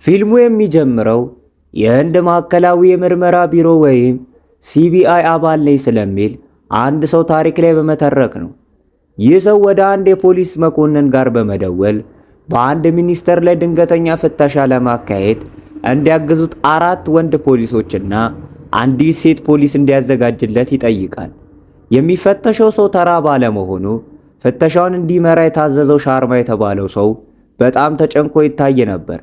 ፊልሙ የሚጀምረው የህንድ ማዕከላዊ የምርመራ ቢሮ ወይም ሲቢአይ አባል ነኝ ስለሚል አንድ ሰው ታሪክ ላይ በመተረክ ነው። ይህ ሰው ወደ አንድ የፖሊስ መኮንን ጋር በመደወል በአንድ ሚኒስተር ላይ ድንገተኛ ፍተሻ ለማካሄድ እንዲያግዙት 4 ወንድ ፖሊሶችና አንዲት ሴት ፖሊስ እንዲያዘጋጅለት ይጠይቃል። የሚፈተሸው ሰው ተራ ባለመሆኑ ፍተሻውን እንዲመራ የታዘዘው ሻርማ የተባለው ሰው በጣም ተጨንቆ ይታይ ነበር።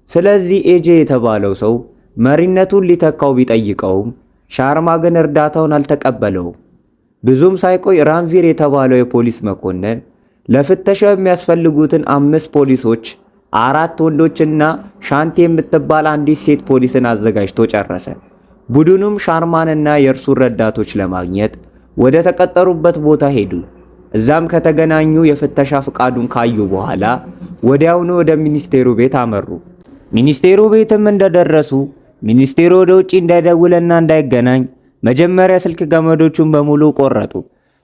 ስለዚህ ኤጄ የተባለው ሰው መሪነቱን ሊተካው ቢጠይቀውም ሻርማ ግን እርዳታውን አልተቀበለውም። ብዙም ሳይቆይ ራንቪር የተባለው የፖሊስ መኮንን ለፍተሻው የሚያስፈልጉትን 5 ፖሊሶች፣ 4 ወንዶችና ሻንቲ የምትባል አንዲት ሴት ፖሊስን አዘጋጅቶ ጨረሰ። ቡድኑም ሻርማንና የእርሱን ረዳቶች ለማግኘት ወደ ተቀጠሩበት ቦታ ሄዱ። እዛም ከተገናኙ የፍተሻ ፍቃዱን ካዩ በኋላ ወዲያውኑ ወደ ሚኒስቴሩ ቤት አመሩ። ሚኒስቴሩ ቤትም እንደደረሱ ሚኒስቴሩ ወደ ውጪ እንዳይደውልና እንዳይገናኝ መጀመሪያ ስልክ ገመዶቹን በሙሉ ቆረጡ።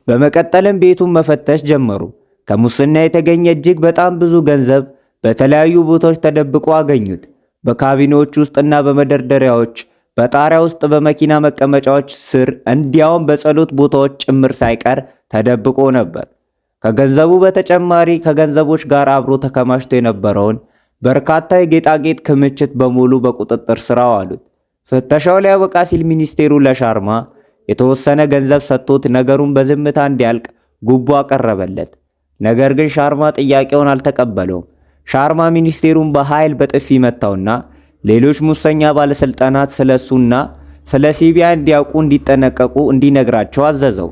በመቀጠልም ቤቱን መፈተሽ ጀመሩ። ከሙስና የተገኘ እጅግ በጣም ብዙ ገንዘብ በተለያዩ ቦታዎች ተደብቆ አገኙት። በካቢኔዎች ውስጥና በመደርደሪያዎች፣ በጣሪያ ውስጥ፣ በመኪና መቀመጫዎች ስር እንዲያውም በጸሎት ቦታዎች ጭምር ሳይቀር ተደብቆ ነበር። ከገንዘቡ በተጨማሪ ከገንዘቦች ጋር አብሮ ተከማችቶ የነበረውን በርካታ የጌጣጌጥ ክምችት በሙሉ በቁጥጥር ስር አዋሉት። ፍተሻው ሊያበቃ ሲል ሚኒስቴሩ ለሻርማ የተወሰነ ገንዘብ ሰጥቶት ነገሩን በዝምታ እንዲያልቅ ጉቦ አቀረበለት። ነገር ግን ሻርማ ጥያቄውን አልተቀበለውም። ሻርማ ሚኒስቴሩን በኃይል በጥፊ መታውና ሌሎች ሙሰኛ ባለስልጣናት ስለሱና ስለ ሲቢአይ እንዲያውቁ እንዲጠነቀቁ እንዲነግራቸው አዘዘው።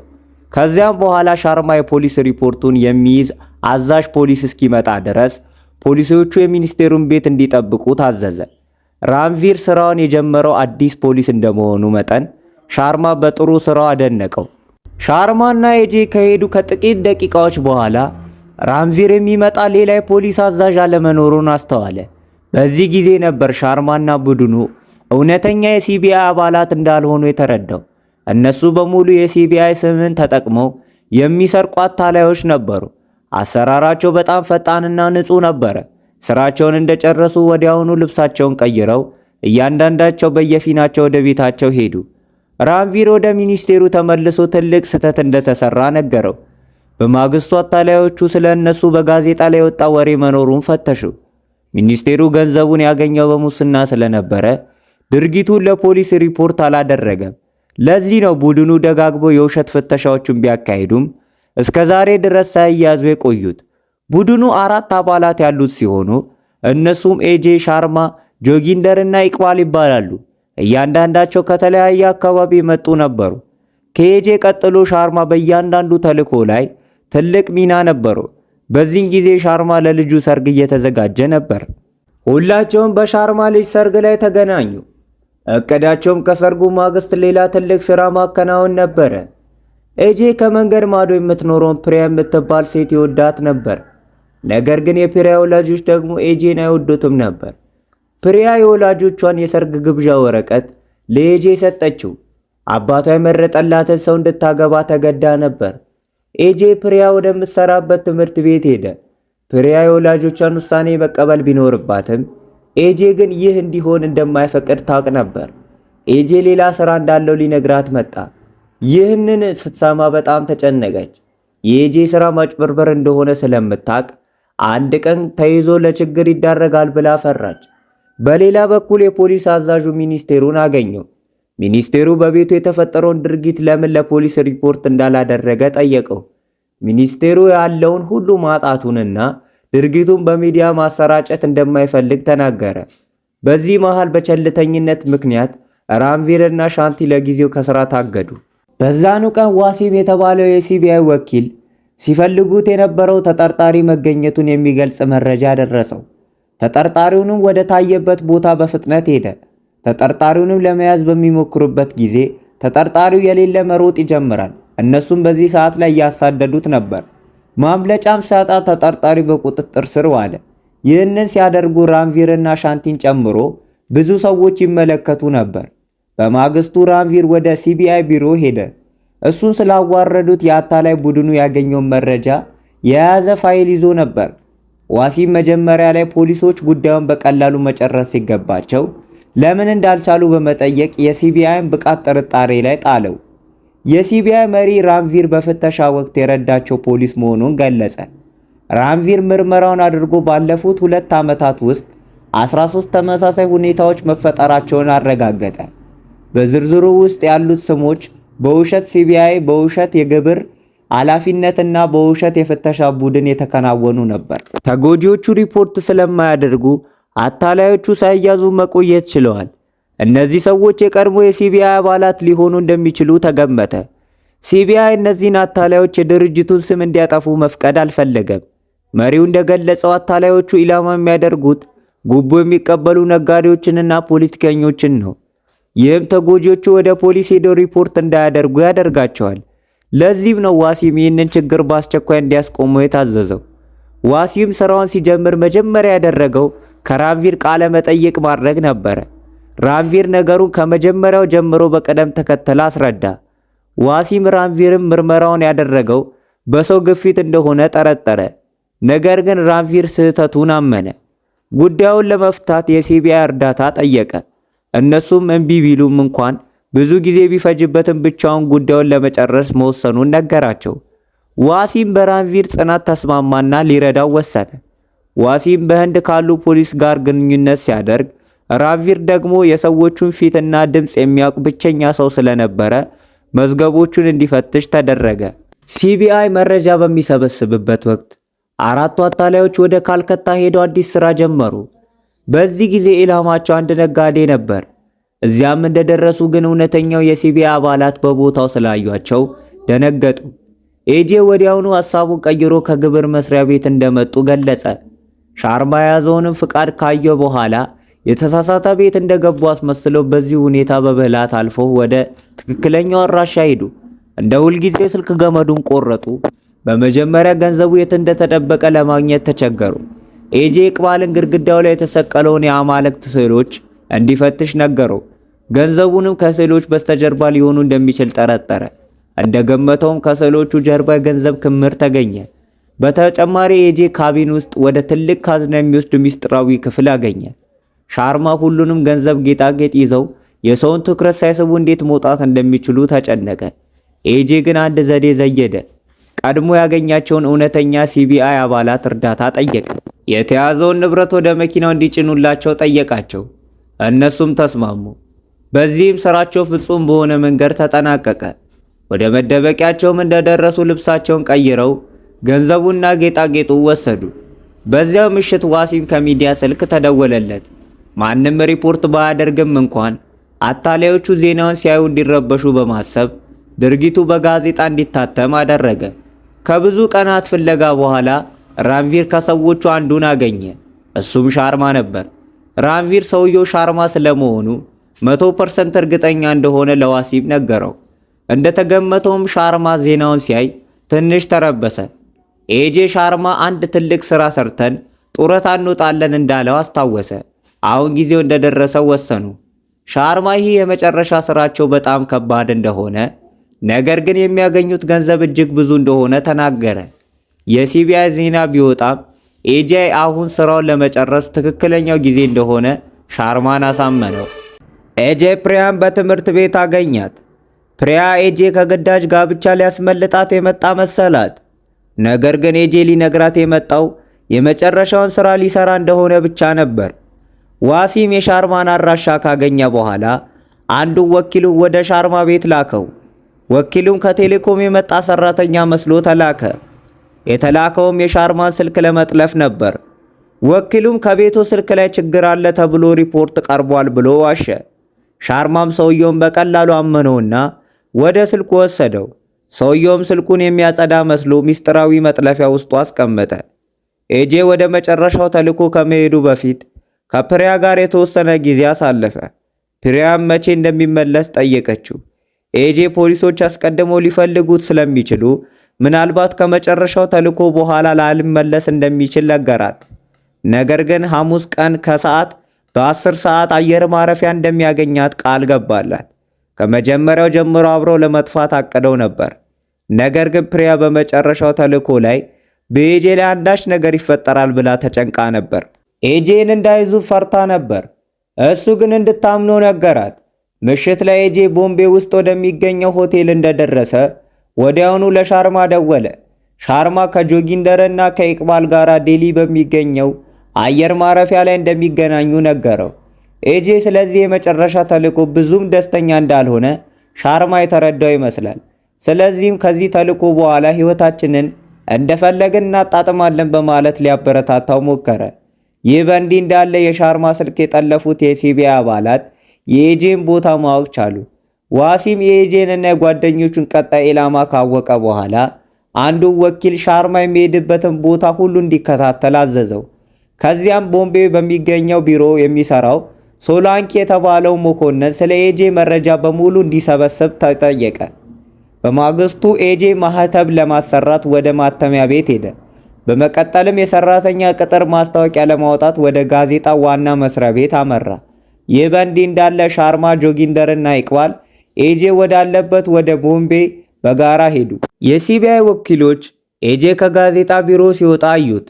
ከዚያም በኋላ ሻርማ የፖሊስ ሪፖርቱን የሚይዝ አዛዥ ፖሊስ እስኪመጣ ድረስ ፖሊሶቹ የሚኒስቴሩን ቤት እንዲጠብቁ ታዘዘ። ራንቪር ስራውን የጀመረው አዲስ ፖሊስ እንደመሆኑ መጠን ሻርማ በጥሩ ስራው አደነቀው። ሻርማና ኤጄ ከሄዱ ከጥቂት ደቂቃዎች በኋላ ራንቪር የሚመጣ ሌላ የፖሊስ አዛዥ አለመኖሩን አስተዋለ። በዚህ ጊዜ ነበር ሻርማና ቡድኑ እውነተኛ የሲቢአይ አባላት እንዳልሆኑ የተረዳው። እነሱ በሙሉ የሲቢአይ ስምን ተጠቅመው የሚሰርቁ አታላዮች ነበሩ። አሰራራቸው በጣም ፈጣንና ንጹህ ነበረ። ስራቸውን እንደጨረሱ ወዲያውኑ ልብሳቸውን ቀይረው እያንዳንዳቸው በየፊናቸው ወደ ቤታቸው ሄዱ። ራንቪር ወደ ሚኒስቴሩ ተመልሶ ትልቅ ስህተት እንደተሰራ ነገረው። በማግስቱ አታላዮቹ ስለ እነሱ በጋዜጣ ላይ የወጣ ወሬ መኖሩን ፈተሹ። ሚኒስቴሩ ገንዘቡን ያገኘው በሙስና ስለነበረ ድርጊቱን ለፖሊስ ሪፖርት አላደረገም። ለዚህ ነው ቡድኑ ደጋግሞ የውሸት ፍተሻዎችን ቢያካሂዱም እስከ ዛሬ ድረስ ሳይያዙ የቆዩት። ቡድኑ 4 አባላት ያሉት ሲሆኑ እነሱም ኤጄ፣ ሻርማ፣ ጆጊንደር እና ኢቅባል ይባላሉ። እያንዳንዳቸው ከተለያየ አካባቢ የመጡ ነበሩ። ከኤጄ ቀጥሎ ሻርማ በእያንዳንዱ ተልዕኮ ላይ ትልቅ ሚና ነበሩ። በዚህን ጊዜ ሻርማ ለልጁ ሰርግ እየተዘጋጀ ነበር። ሁላቸውም በሻርማ ልጅ ሰርግ ላይ ተገናኙ። እቅዳቸውም ከሰርጉ ማግስት ሌላ ትልቅ ሥራ ማከናወን ነበረ። ኤጄ ከመንገድ ማዶ የምትኖረውን ፕሪያ የምትባል ሴት ይወዳት ነበር። ነገር ግን የፕሪያ ወላጆች ደግሞ ኤጄን አይወዱትም ነበር። ፕሪያ የወላጆቿን የሰርግ ግብዣ ወረቀት ለኤጄ ሰጠችው። አባቷ የመረጠላትን ሰው እንድታገባ ተገዳ ነበር። ኤጄ ፕሪያ ወደምትሰራበት ትምህርት ቤት ሄደ። ፕሪያ የወላጆቿን ውሳኔ መቀበል ቢኖርባትም ኤጄ ግን ይህ እንዲሆን እንደማይፈቅድ ታውቅ ነበር። ኤጄ ሌላ ሥራ እንዳለው ሊነግራት መጣ። ይህንን ስትሰማ በጣም ተጨነቀች። የኤጄ ሥራ ማጭበርበር እንደሆነ ስለምታውቅ አንድ ቀን ተይዞ ለችግር ይዳረጋል ብላ ፈራች። በሌላ በኩል የፖሊስ አዛዡ ሚኒስቴሩን አገኘው። ሚኒስቴሩ በቤቱ የተፈጠረውን ድርጊት ለምን ለፖሊስ ሪፖርት እንዳላደረገ ጠየቀው። ሚኒስቴሩ ያለውን ሁሉ ማጣቱንና ድርጊቱን በሚዲያ ማሰራጨት እንደማይፈልግ ተናገረ። በዚህ መሃል በቸልተኝነት ምክንያት ራንቪርና ሻንቲ ለጊዜው ከስራ ታገዱ። በዛኑ ቀን ዋሲም የተባለው የሲቢአይ ወኪል ሲፈልጉት የነበረው ተጠርጣሪ መገኘቱን የሚገልጽ መረጃ ደረሰው። ተጠርጣሪውንም ወደ ታየበት ቦታ በፍጥነት ሄደ። ተጠርጣሪውንም ለመያዝ በሚሞክሩበት ጊዜ ተጠርጣሪው የሌለ መሮጥ ይጀምራል። እነሱም በዚህ ሰዓት ላይ እያሳደዱት ነበር። ማምለጫም ሲያጣ ተጠርጣሪ በቁጥጥር ስር ዋለ። ይህንን ሲያደርጉ ራንቪርና ሻንቲን ጨምሮ ብዙ ሰዎች ይመለከቱ ነበር። በማግስቱ ራንቪር ወደ ሲቢአይ ቢሮ ሄደ። እሱን ስላዋረዱት የአታላይ ቡድኑ ያገኘውን መረጃ የያዘ ፋይል ይዞ ነበር። ዋሲም መጀመሪያ ላይ ፖሊሶች ጉዳዩን በቀላሉ መጨረስ ሲገባቸው ለምን እንዳልቻሉ በመጠየቅ የሲቢአይን ብቃት ጥርጣሬ ላይ ጣለው። የሲቢአይ መሪ ራንቪር በፍተሻ ወቅት የረዳቸው ፖሊስ መሆኑን ገለጸ። ራንቪር ምርመራውን አድርጎ ባለፉት 2 ዓመታት ውስጥ 13 ተመሳሳይ ሁኔታዎች መፈጠራቸውን አረጋገጠ። በዝርዝሩ ውስጥ ያሉት ስሞች በውሸት ሲቢአይ፣ በውሸት የግብር ኃላፊነትና በውሸት የፍተሻ ቡድን የተከናወኑ ነበር። ተጎጂዎቹ ሪፖርት ስለማያደርጉ አታላዮቹ ሳይያዙ መቆየት ችለዋል። እነዚህ ሰዎች የቀድሞ የሲቢአይ አባላት ሊሆኑ እንደሚችሉ ተገመተ። ሲቢአይ እነዚህን አታላዮች የድርጅቱን ስም እንዲያጠፉ መፍቀድ አልፈለገም። መሪው እንደገለጸው አታላዮቹ ኢላማ የሚያደርጉት ጉቦ የሚቀበሉ ነጋዴዎችንና ፖለቲከኞችን ነው። ይህም ተጎጂዎቹ ወደ ፖሊስ ሄደው ሪፖርት እንዳያደርጉ ያደርጋቸዋል። ለዚህም ነው ዋሲም ይህንን ችግር በአስቸኳይ እንዲያስቆሙ የታዘዘው። ዋሲም ስራውን ሲጀምር መጀመሪያ ያደረገው ከራንቪር ቃለ መጠይቅ ማድረግ ነበረ። ራንቪር ነገሩን ከመጀመሪያው ጀምሮ በቅደም ተከተል አስረዳ። ዋሲም ራንቪርም ምርመራውን ያደረገው በሰው ግፊት እንደሆነ ጠረጠረ። ነገር ግን ራንቪር ስህተቱን አመነ። ጉዳዩን ለመፍታት የሲቢአይ እርዳታ ጠየቀ። እነሱም እምቢ ቢሉም እንኳን ብዙ ጊዜ ቢፈጅበትም ብቻውን ጉዳዩን ለመጨረስ መወሰኑን ነገራቸው። ዋሲም በራንቪር ጽናት ተስማማና ሊረዳው ወሰነ። ዋሲም በህንድ ካሉ ፖሊስ ጋር ግንኙነት ሲያደርግ፣ ራንቪር ደግሞ የሰዎቹን ፊትና ድምፅ የሚያውቅ ብቸኛ ሰው ስለነበረ መዝገቦቹን እንዲፈትሽ ተደረገ። ሲቢአይ መረጃ በሚሰበስብበት ወቅት 4ቱ አታላዮች ወደ ካልከታ ሄደው አዲስ ስራ ጀመሩ። በዚህ ጊዜ ኢላማቸው አንድ ነጋዴ ነበር። እዚያም እንደደረሱ ግን እውነተኛው የሲቢአይ አባላት በቦታው ስላዩአቸው ደነገጡ። ኤጄ ወዲያውኑ ሐሳቡን ቀይሮ ከግብር መስሪያ ቤት እንደመጡ ገለጸ። ሻርማ የያዘውንም ፍቃድ ካየው በኋላ የተሳሳተ ቤት እንደገቡ አስመስለው በዚህ ሁኔታ በብልሃት አልፎ ወደ ትክክለኛው አድራሻ ሄዱ። እንደ ሁልጊዜ ስልክ ገመዱን ቆረጡ። በመጀመሪያ ገንዘቡ የት እንደተደበቀ ለማግኘት ተቸገሩ። ኤጄ ኢቅባልን ግድግዳው ላይ የተሰቀለውን የአማልክት ስዕሎች እንዲፈትሽ ነገረው። ገንዘቡንም ከስዕሎች በስተጀርባ ሊሆኑ እንደሚችል ጠረጠረ። እንደገመተውም ከስዕሎቹ ጀርባ የገንዘብ ክምር ተገኘ። በተጨማሪ ኤጄ ካቢን ውስጥ ወደ ትልቅ ካዝና የሚወስድ ሚስጥራዊ ክፍል አገኘ። ሻርማ ሁሉንም ገንዘብ ጌጣጌጥ ይዘው የሰውን ትኩረት ሳይስቡ እንዴት መውጣት እንደሚችሉ ተጨነቀ። ኤጄ ግን አንድ ዘዴ ዘየደ። ቀድሞ ያገኛቸውን እውነተኛ ሲቢአይ አባላት እርዳታ ጠየቀ። የተያዘውን ንብረት ወደ መኪናው እንዲጭኑላቸው ጠየቃቸው። እነሱም ተስማሙ። በዚህም ስራቸው ፍጹም በሆነ መንገድ ተጠናቀቀ። ወደ መደበቂያቸውም እንደደረሱ ልብሳቸውን ቀይረው ገንዘቡና ጌጣጌጡ ወሰዱ። በዚያው ምሽት ዋሲም ከሚዲያ ስልክ ተደወለለት። ማንም ሪፖርት ባያደርግም እንኳን አታላዮቹ ዜናውን ሲያዩ እንዲረበሹ በማሰብ ድርጊቱ በጋዜጣ እንዲታተም አደረገ። ከብዙ ቀናት ፍለጋ በኋላ ራንቪር ከሰዎቹ አንዱን አገኘ። እሱም ሻርማ ነበር። ራንቪር ሰውየው ሻርማ ስለመሆኑ 100% እርግጠኛ እንደሆነ ለዋሲም ነገረው። እንደተገመተውም ሻርማ ዜናውን ሲያይ ትንሽ ተረበሰ። ኤጄ ሻርማ አንድ ትልቅ ስራ ሰርተን ጡረታ እንወጣለን እንዳለው አስታወሰ። አሁን ጊዜው እንደደረሰ ወሰኑ። ሻርማ ይህ የመጨረሻ ስራቸው በጣም ከባድ እንደሆነ፣ ነገር ግን የሚያገኙት ገንዘብ እጅግ ብዙ እንደሆነ ተናገረ። የሲቢአይ ዜና ቢወጣም ኤጄ አሁን ስራውን ለመጨረስ ትክክለኛው ጊዜ እንደሆነ ሻርማን አሳመነው። ኤጄ ፕሪያን በትምህርት ቤት አገኛት። ፕሪያ ኤጄ ከግዳጅ ጋብቻ ሊያስመልጣት የመጣ መሰላት። ነገር ግን ኤጄ ሊነግራት የመጣው የመጨረሻውን ስራ ሊሰራ እንደሆነ ብቻ ነበር። ዋሲም የሻርማን አድራሻ ካገኘ በኋላ አንዱን ወኪሉን ወደ ሻርማ ቤት ላከው። ወኪሉም ከቴሌኮም የመጣ ሰራተኛ መስሎ ተላከ። የተላከውም የሻርማን ስልክ ለመጥለፍ ነበር። ወኪሉም ከቤቱ ስልክ ላይ ችግር አለ ተብሎ ሪፖርት ቀርቧል ብሎ ዋሸ። ሻርማም ሰውየውን በቀላሉ አመነውና ወደ ስልኩ ወሰደው። ሰውየውም ስልኩን የሚያጸዳ መስሎ ሚስጥራዊ መጥለፊያ ውስጡ አስቀመጠ። ኤጄ ወደ መጨረሻው ተልዕኮ ከመሄዱ በፊት ከፕሪያ ጋር የተወሰነ ጊዜ አሳለፈ። ፕሪያም መቼ እንደሚመለስ ጠየቀችው። ኤጄ ፖሊሶች አስቀድመው ሊፈልጉት ስለሚችሉ ምናልባት ከመጨረሻው ተልዕኮ በኋላ ላልመለስ እንደሚችል ነገራት። ነገር ግን ሐሙስ ቀን ከሰዓት በ10 ሰዓት አየር ማረፊያ እንደሚያገኛት ቃል ገባላት። ከመጀመሪያው ጀምሮ አብረው ለመጥፋት አቅደው ነበር። ነገር ግን ፕሪያ በመጨረሻው ተልዕኮ ላይ በኤጄ ላይ አንዳች ነገር ይፈጠራል ብላ ተጨንቃ ነበር። ኤጄን እንዳይዙ ፈርታ ነበር። እሱ ግን እንድታምነው ነገራት። ምሽት ላይ ኤጄ ቦምቤ ውስጥ ወደሚገኘው ሆቴል እንደደረሰ ወዲያውኑ ለሻርማ ደወለ። ሻርማ ከጆጊንደርና ከኢቅባል ጋር ዴሊ በሚገኘው አየር ማረፊያ ላይ እንደሚገናኙ ነገረው። ኤጄ ስለዚህ የመጨረሻ ተልዕኮ ብዙም ደስተኛ እንዳልሆነ ሻርማ የተረዳው ይመስላል። ስለዚህም ከዚህ ተልዕኮ በኋላ ሕይወታችንን እንደፈለግን እናጣጥማለን በማለት ሊያበረታታው ሞከረ። ይህ በእንዲህ እንዳለ የሻርማ ስልክ የጠለፉት የሲቢአይ አባላት የኤጄን ቦታ ማወቅ ቻሉ። ዋሲም የኤጄንና የጓደኞቹን ቀጣይ ኢላማ ካወቀ በኋላ አንዱ ወኪል ሻርማ የሚሄድበትን ቦታ ሁሉ እንዲከታተል አዘዘው። ከዚያም ቦምቤ በሚገኘው ቢሮ የሚሰራው ሶላንኪ የተባለው መኮንን ስለ ኤጄ መረጃ በሙሉ እንዲሰበስብ ተጠየቀ። በማግስቱ ኤጄ ማህተብ ለማሰራት ወደ ማተሚያ ቤት ሄደ። በመቀጠልም የሰራተኛ ቅጥር ማስታወቂያ ለማውጣት ወደ ጋዜጣ ዋና መስሪያ ቤት አመራ። ይህ በእንዲህ እንዳለ ሻርማ፣ ጆጊንደርና ኢቅባል ኤጄ ወዳለበት ወደ ቦምቤ በጋራ ሄዱ። የሲቢአይ ወኪሎች ኤጄ ከጋዜጣ ቢሮ ሲወጣ አዩት።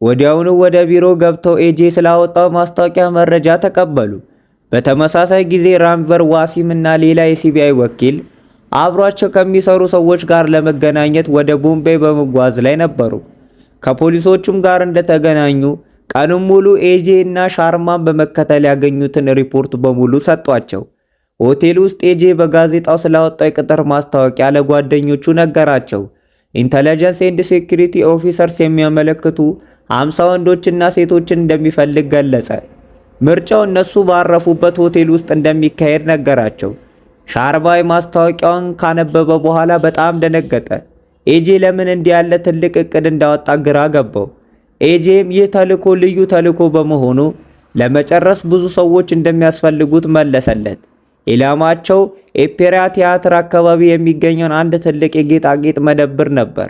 ወዲያውኑ ወደ ቢሮ ገብተው ኤጄ ስላወጣው ማስታወቂያ መረጃ ተቀበሉ። በተመሳሳይ ጊዜ ራምቨር፣ ዋሲም እና ሌላ የሲቢአይ ወኪል አብሯቸው ከሚሰሩ ሰዎች ጋር ለመገናኘት ወደ ቦምቤ በመጓዝ ላይ ነበሩ። ከፖሊሶቹም ጋር እንደተገናኙ ቀኑን ሙሉ ኤጄ እና ሻርማን በመከተል ያገኙትን ሪፖርት በሙሉ ሰጧቸው። ሆቴል ውስጥ ኤጄ በጋዜጣው ስላወጣው የቅጥር ማስታወቂያ ለጓደኞቹ ነገራቸው። ኢንተለጀንስ ኤንድ ሴኩሪቲ ኦፊሰርስ የሚያመለክቱ 50 ወንዶችና ሴቶችን እንደሚፈልግ ገለጸ። ምርጫው እነሱ ባረፉበት ሆቴል ውስጥ እንደሚካሄድ ነገራቸው። ሻርማ ማስታወቂያውን ካነበበ በኋላ በጣም ደነገጠ። ኤጄ ለምን እንዲህ ያለ ትልቅ እቅድ እንዳወጣ ግራ ገባው። ኤጄም ይህ ተልዕኮ ልዩ ተልዕኮ በመሆኑ ለመጨረስ ብዙ ሰዎች እንደሚያስፈልጉት መለሰለት። ኢላማቸው ኤፔሪያ ቲያትር አካባቢ የሚገኘውን አንድ ትልቅ የጌጣጌጥ መደብር ነበር።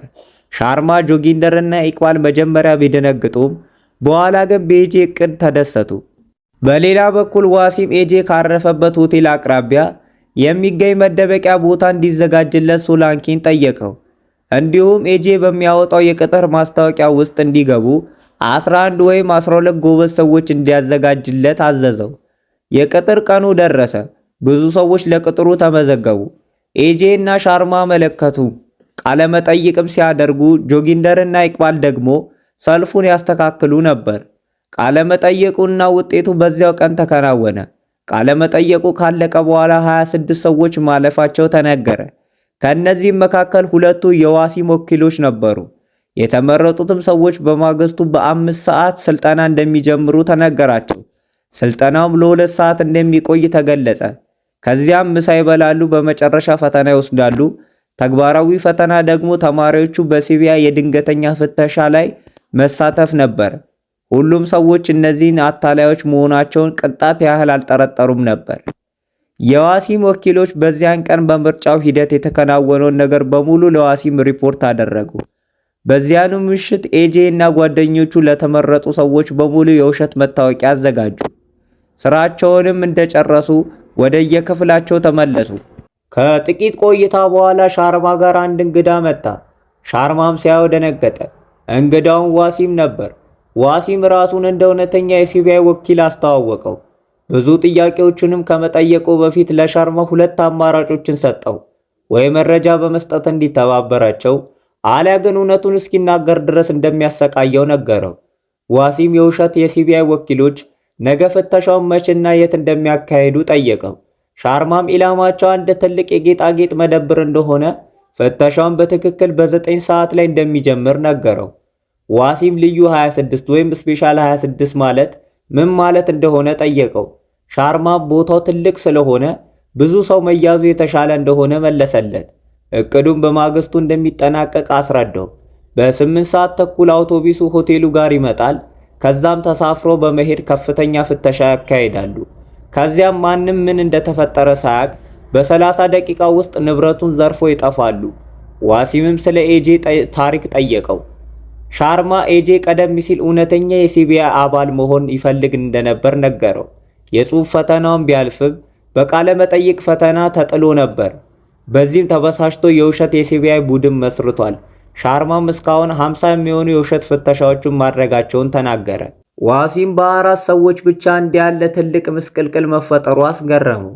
ሻርማ፣ ጆጊንደርና ኢቅባል መጀመሪያ ቢደነግጡም በኋላ ግን በኤጄ እቅድ ተደሰቱ። በሌላ በኩል ዋሲም ኤጄ ካረፈበት ሆቴል አቅራቢያ የሚገኝ መደበቂያ ቦታ እንዲዘጋጅለት ሶላንኪን ጠየቀው። እንዲሁም ኤጄ በሚያወጣው የቅጥር ማስታወቂያ ውስጥ እንዲገቡ 11 ወይም 12 ጎበዝ ሰዎች እንዲያዘጋጅለት አዘዘው። የቅጥር ቀኑ ደረሰ። ብዙ ሰዎች ለቅጥሩ ተመዘገቡ። ኤጄ እና ሻርማ መለከቱ ቃለ መጠይቅም ሲያደርጉ ጆጊንደርና ኢቅባል ደግሞ ሰልፉን ያስተካክሉ ነበር። ቃለ መጠይቁና ውጤቱ በዚያው ቀን ተከናወነ። ቃለ መጠይቁ ካለቀ በኋላ 26 ሰዎች ማለፋቸው ተነገረ። ከእነዚህም መካከል ሁለቱ የዋሲም ወኪሎች ነበሩ። የተመረጡትም ሰዎች በማግስቱ በ5 ሰዓት ስልጠና እንደሚጀምሩ ተነገራቸው። ስልጠናውም ለ2 ሰዓት እንደሚቆይ ተገለጸ። ከዚያም ምሳ ይበላሉ። በመጨረሻ ፈተና ይወስዳሉ። ተግባራዊ ፈተና ደግሞ ተማሪዎቹ በሲቢአይ የድንገተኛ ፍተሻ ላይ መሳተፍ ነበር። ሁሉም ሰዎች እነዚህን አታላዮች መሆናቸውን ቅንጣት ያህል አልጠረጠሩም ነበር። የዋሲም ወኪሎች በዚያን ቀን በምርጫው ሂደት የተከናወነውን ነገር በሙሉ ለዋሲም ሪፖርት አደረጉ። በዚያኑ ምሽት ኤጄ እና ጓደኞቹ ለተመረጡ ሰዎች በሙሉ የውሸት መታወቂያ አዘጋጁ። ስራቸውንም እንደጨረሱ ወደ የክፍላቸው ተመለሱ። ከጥቂት ቆይታ በኋላ ሻርማ ጋር አንድ እንግዳ መጣ። ሻርማም ሲያየው ደነገጠ። እንግዳውም ዋሲም ነበር። ዋሲም ራሱን እንደ እውነተኛ የሲቢአይ ወኪል አስተዋወቀው። ብዙ ጥያቄዎችንም ከመጠየቁ በፊት ለሻርማ 2 አማራጮችን ሰጠው። ወይ መረጃ በመስጠት እንዲተባበራቸው አሊያ ግን እውነቱን እስኪናገር ድረስ እንደሚያሰቃየው ነገረው። ዋሲም የውሸት የሲቢአይ ወኪሎች ነገ ፍተሻውን መቼና የት እንደሚያካሂዱ ጠየቀው። ሻርማም ኢላማቸው አንድ ትልቅ የጌጣጌጥ መደብር እንደሆነ ፍተሻውን በትክክል በ9 ሰዓት ላይ እንደሚጀምር ነገረው። ዋሲም ልዩ 26 ወይም ስፔሻል 26 ማለት ምን ማለት እንደሆነ ጠየቀው። ሻርማም ቦታው ትልቅ ስለሆነ ብዙ ሰው መያዙ የተሻለ እንደሆነ መለሰለት። እቅዱን በማግስቱ እንደሚጠናቀቅ አስረዳው። በ8 ሰዓት ተኩል አውቶቡሱ ሆቴሉ ጋር ይመጣል። ከዛም ተሳፍሮ በመሄድ ከፍተኛ ፍተሻ ያካሂዳሉ። ከዚያም ማንም ምን እንደተፈጠረ ሳያቅ በ30 ደቂቃ ውስጥ ንብረቱን ዘርፎ ይጠፋሉ። ዋሲምም ስለ ኤጄ ታሪክ ጠየቀው። ሻርማ ኤጄ ቀደም ሲል እውነተኛ የሲቢአይ አባል መሆን ይፈልግ እንደነበር ነገረው። የጽሑፍ ፈተናውን ቢያልፍም በቃለ መጠይቅ ፈተና ተጥሎ ነበር። በዚህም ተበሳጭቶ የውሸት የሲቢአይ ቡድን መስርቷል። ሻርማም እስካሁን 50 የሚሆኑ የውሸት ፍተሻዎችን ማድረጋቸውን ተናገረ። ዋሲም በ4 ሰዎች ብቻ እንዲህ ያለ ትልቅ ምስቅልቅል መፈጠሩ አስገረመው።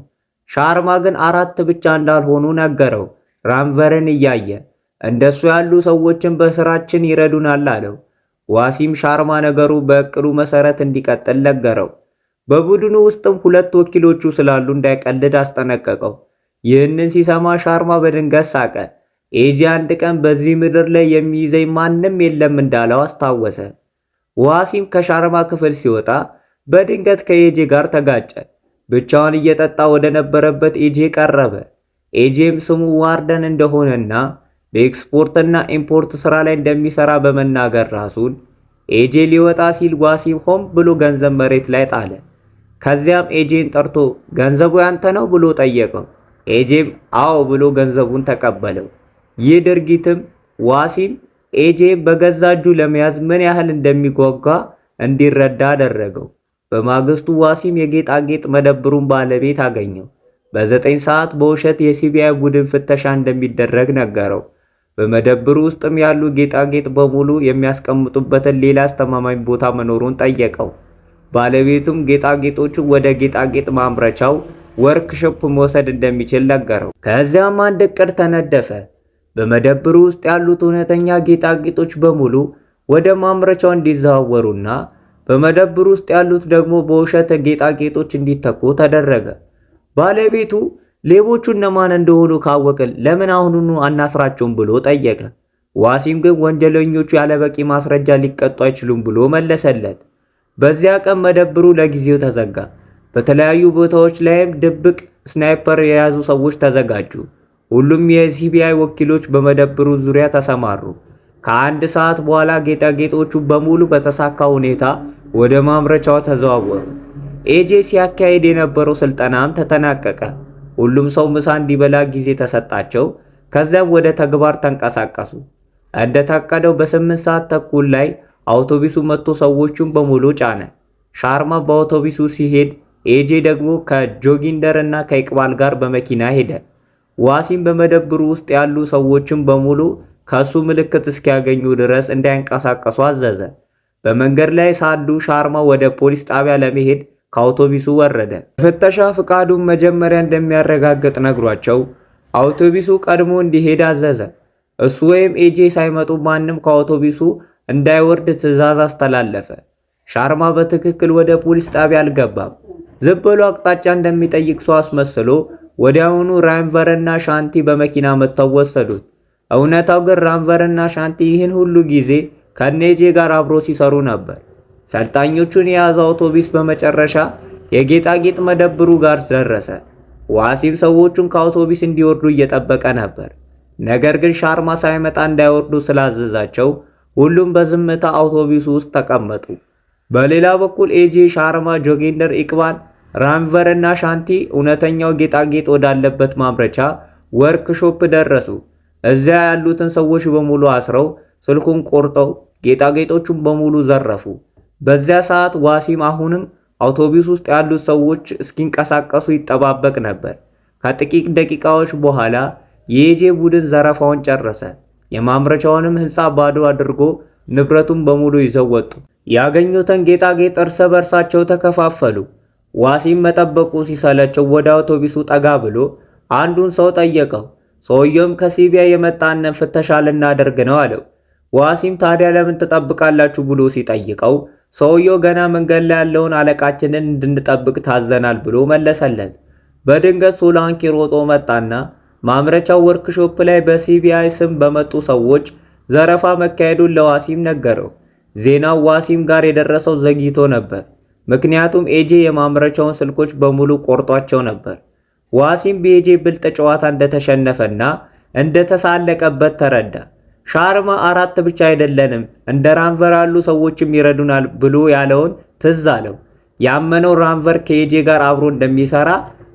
ሻርማ ግን 4 ብቻ እንዳልሆኑ ነገረው። ራንቨርን እያየ እንደሱ ያሉ ሰዎችን በስራችን ይረዱናል አለው። ዋሲም ሻርማ ነገሩ በእቅዱ መሰረት እንዲቀጥል ነገረው። በቡድኑ ውስጥም 2 ወኪሎቹ ስላሉ እንዳይቀልድ አስጠነቀቀው። ይህንን ሲሰማ ሻርማ በድንገት ሳቀ። ኤጄ አንድ ቀን በዚህ ምድር ላይ የሚይዘኝ ማንም የለም እንዳለው አስታወሰ። ዋሲም ከሻርማ ክፍል ሲወጣ በድንገት ከኤጄ ጋር ተጋጨ። ብቻውን እየጠጣ ወደ ነበረበት ኤጄ ቀረበ። ኤጄም ስሙ ዋርደን እንደሆነና በኤክስፖርትና ኢምፖርት ስራ ላይ እንደሚሰራ በመናገር ራሱን ኤጄ ሊወጣ ሲል ዋሲም ሆም ብሎ ገንዘብ መሬት ላይ ጣለ። ከዚያም ኤጄን ጠርቶ ገንዘቡ ያንተ ነው ብሎ ጠየቀው። ኤጄም አዎ ብሎ ገንዘቡን ተቀበለው። ይህ ድርጊትም ዋሲም ኤጄን በገዛ እጁ ለመያዝ ምን ያህል እንደሚጓጓ እንዲረዳ አደረገው። በማግስቱ ዋሲም የጌጣጌጥ መደብሩን ባለቤት አገኘው። በ9 ሰዓት በውሸት የሲቢአይ ቡድን ፍተሻ እንደሚደረግ ነገረው። በመደብሩ ውስጥም ያሉ ጌጣጌጥ በሙሉ የሚያስቀምጡበትን ሌላ አስተማማኝ ቦታ መኖሩን ጠየቀው። ባለቤቱም ጌጣጌጦቹን ወደ ጌጣጌጥ ማምረቻው ወርክሾፕ መውሰድ እንደሚችል ነገረው። ከዚያም አንድ እቅድ ተነደፈ። በመደብሩ ውስጥ ያሉት እውነተኛ ጌጣጌጦች በሙሉ ወደ ማምረቻው እንዲዘዋወሩና በመደብሩ ውስጥ ያሉት ደግሞ በውሸት ጌጣጌጦች እንዲተኩ ተደረገ። ባለቤቱ ሌቦቹ እነማን እንደሆኑ ካወቅን ለምን አሁኑኑ አናስራቸውም ብሎ ጠየቀ። ዋሲም ግን ወንጀለኞቹ ያለበቂ ማስረጃ ሊቀጡ አይችሉም ብሎ መለሰለት። በዚያ ቀን መደብሩ ለጊዜው ተዘጋ። በተለያዩ ቦታዎች ላይም ድብቅ ስናይፐር የያዙ ሰዎች ተዘጋጁ። ሁሉም የሲቢአይ ወኪሎች በመደብሩ ዙሪያ ተሰማሩ። ከ1 ሰዓት በኋላ ጌጣጌጦቹ በሙሉ በተሳካ ሁኔታ ወደ ማምረቻው ተዘዋወሩ። ኤጄ ሲያካሄድ የነበረው ስልጠናም ተጠናቀቀ። ሁሉም ሰው ምሳ እንዲበላ ጊዜ ተሰጣቸው። ከዚያም ወደ ተግባር ተንቀሳቀሱ። እንደታቀደው በ8 ሰዓት ተኩል ላይ አውቶቡሱ መጥቶ ሰዎቹን በሙሉ ጫነ። ሻርማ በአውቶቡሱ ሲሄድ ኤጄ ደግሞ ከጆጊንደር እና ከኢቅባል ጋር በመኪና ሄደ። ዋሲም በመደብሩ ውስጥ ያሉ ሰዎችን በሙሉ ከሱ ምልክት እስኪያገኙ ድረስ እንዳይንቀሳቀሱ አዘዘ። በመንገድ ላይ ሳሉ ሻርማ ወደ ፖሊስ ጣቢያ ለመሄድ ከአውቶቡሱ ወረደ። ፍተሻ ፍቃዱን መጀመሪያ እንደሚያረጋግጥ ነግሯቸው አውቶቡሱ ቀድሞ እንዲሄድ አዘዘ። እሱ ወይም ኤጄ ሳይመጡ ማንም ከአውቶቡሱ እንዳይወርድ ትዕዛዝ አስተላለፈ። ሻርማ በትክክል ወደ ፖሊስ ጣቢያ አልገባም። ዝም ብሎ አቅጣጫ እንደሚጠይቅ ሰው አስመስሎ ወዲያውኑ ራንቨርና ሻንቲ በመኪና መጥተው ወሰዱት። እውነታው ግን ራንቨርና ሻንቲ ይህን ሁሉ ጊዜ ከኔጄ ጋር አብሮ ሲሰሩ ነበር። ሰልጣኞቹን የያዘው አውቶቡስ በመጨረሻ የጌጣጌጥ መደብሩ ጋር ደረሰ። ዋሲም ሰዎቹን ከአውቶቡስ እንዲወርዱ እየጠበቀ ነበር። ነገር ግን ሻርማ ሳይመጣ እንዳይወርዱ ስላዘዛቸው ሁሉም በዝምታ አውቶቡስ ውስጥ ተቀመጡ። በሌላ በኩል ኤጄ፣ ሻርማ፣ ጆጊንደር፣ ኢቅባል፣ ራንቨር እና ሻንቲ እውነተኛው ጌጣጌጥ ወዳለበት ማምረቻ ወርክሾፕ ደረሱ። እዚያ ያሉትን ሰዎች በሙሉ አስረው ስልኩን ቆርጠው ጌጣጌጦቹን በሙሉ ዘረፉ። በዚያ ሰዓት ዋሲም አሁንም አውቶቡስ ውስጥ ያሉት ሰዎች እስኪንቀሳቀሱ ይጠባበቅ ነበር። ከጥቂት ደቂቃዎች በኋላ የኤጄ ቡድን ዘረፋውን ጨረሰ። የማምረቻውንም ሕንፃ ባዶ አድርጎ ንብረቱን በሙሉ ይዘው ወጡ። ያገኙትን ጌጣጌጥ እርስ በርሳቸው ተከፋፈሉ። ዋሲም መጠበቁ ሲሰለቸው ወደ አውቶቡሱ ጠጋ ብሎ አንዱን ሰው ጠየቀው። ሰውየውም ከሲቢአይ የመጣንን ፍተሻ ልናደርግ ነው አለው። ዋሲም ታዲያ ለምን ትጠብቃላችሁ ብሎ ሲጠይቀው ሰውየው ገና መንገድ ላይ ያለውን አለቃችንን እንድንጠብቅ ታዘናል ብሎ መለሰለት። በድንገት ሶላንኪ ሮጦ መጣና ማምረቻው ወርክሾፕ ላይ በሲቢአይ ስም በመጡ ሰዎች ዘረፋ መካሄዱን ለዋሲም ነገረው። ዜናው ዋሲም ጋር የደረሰው ዘግይቶ ነበር፣ ምክንያቱም ኤጄ የማምረቻውን ስልኮች በሙሉ ቆርጧቸው ነበር። ዋሲም በኤጄ ብልጥ ጨዋታ እንደተሸነፈና እንደተሳለቀበት ተረዳ። ሻርማ 4 ብቻ አይደለንም እንደ ራንቨር ያሉ ሰዎችም ይረዱናል ብሎ ያለውን ትዝ አለው። ያመነው ራንቨር ከኤጄ ጋር አብሮ እንደሚሰራ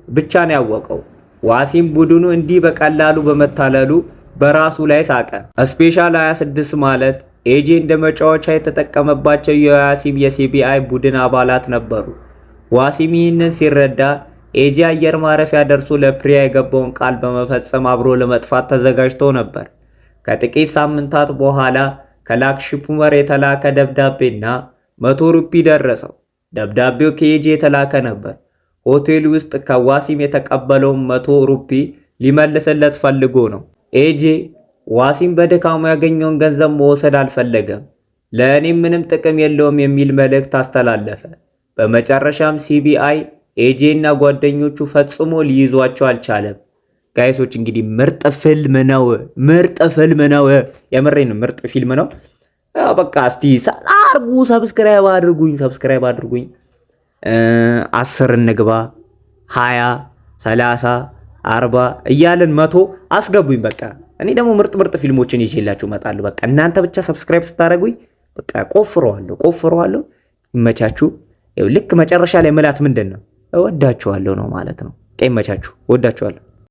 ብቻ ነው ያወቀው። ዋሲም ቡድኑ እንዲህ በቀላሉ በመታለሉ በራሱ ላይ ሳቀ። ስፔሻል 26 ማለት ኤጄ እንደ መጫወቻ የተጠቀመባቸው የዋሲም የሲቢአይ ቡድን አባላት ነበሩ። ዋሲም ይህንን ሲረዳ ኤጄ አየር ማረፊያ ደርሶ ለፕሪያ የገባውን ቃል በመፈጸም አብሮ ለመጥፋት ተዘጋጅቶ ነበር። ከጥቂት ሳምንታት በኋላ ከላክሽፑመር የተላከ ደብዳቤና 100 ሩፒ ደረሰው። ደብዳቤው ከኤጄ የተላከ ነበር። ሆቴል ውስጥ ከዋሲም የተቀበለውን 100 ሩፒ ሊመልስለት ፈልጎ ነው። ኤጄ ዋሲም በድካሙ ያገኘውን ገንዘብ መውሰድ አልፈለገም። ለእኔም ምንም ጥቅም የለውም የሚል መልእክት አስተላለፈ። በመጨረሻም ሲቢአይ ኤጄ እና ጓደኞቹ ፈጽሞ ሊይዟቸው አልቻለም። ጋይሶች እንግዲህ ምርጥ ፊልም ነው። የምሬን ምርጥ ፊልም ነው። በቃ እስቲ አርጉ፣ ሰብስክራይብ አድርጉኝ። 10 እንግባ፣ 20 30 40 እያልን 100 አስገቡኝ። በቃ እኔ ደግሞ ምርጥ ፊልሞችን ይዤላችሁ እመጣለሁ። በቃ እናንተ ብቻ ሰብስክራይብ ስታደርጉኝ በቃ ቆፍረዋለሁ። ይመቻችሁ። ልክ መጨረሻ ላይ ምላት ምንድን ነው? እወዳችኋለሁ ነው ማለት ነው። ይመቻችሁ። እወዳችኋለሁ።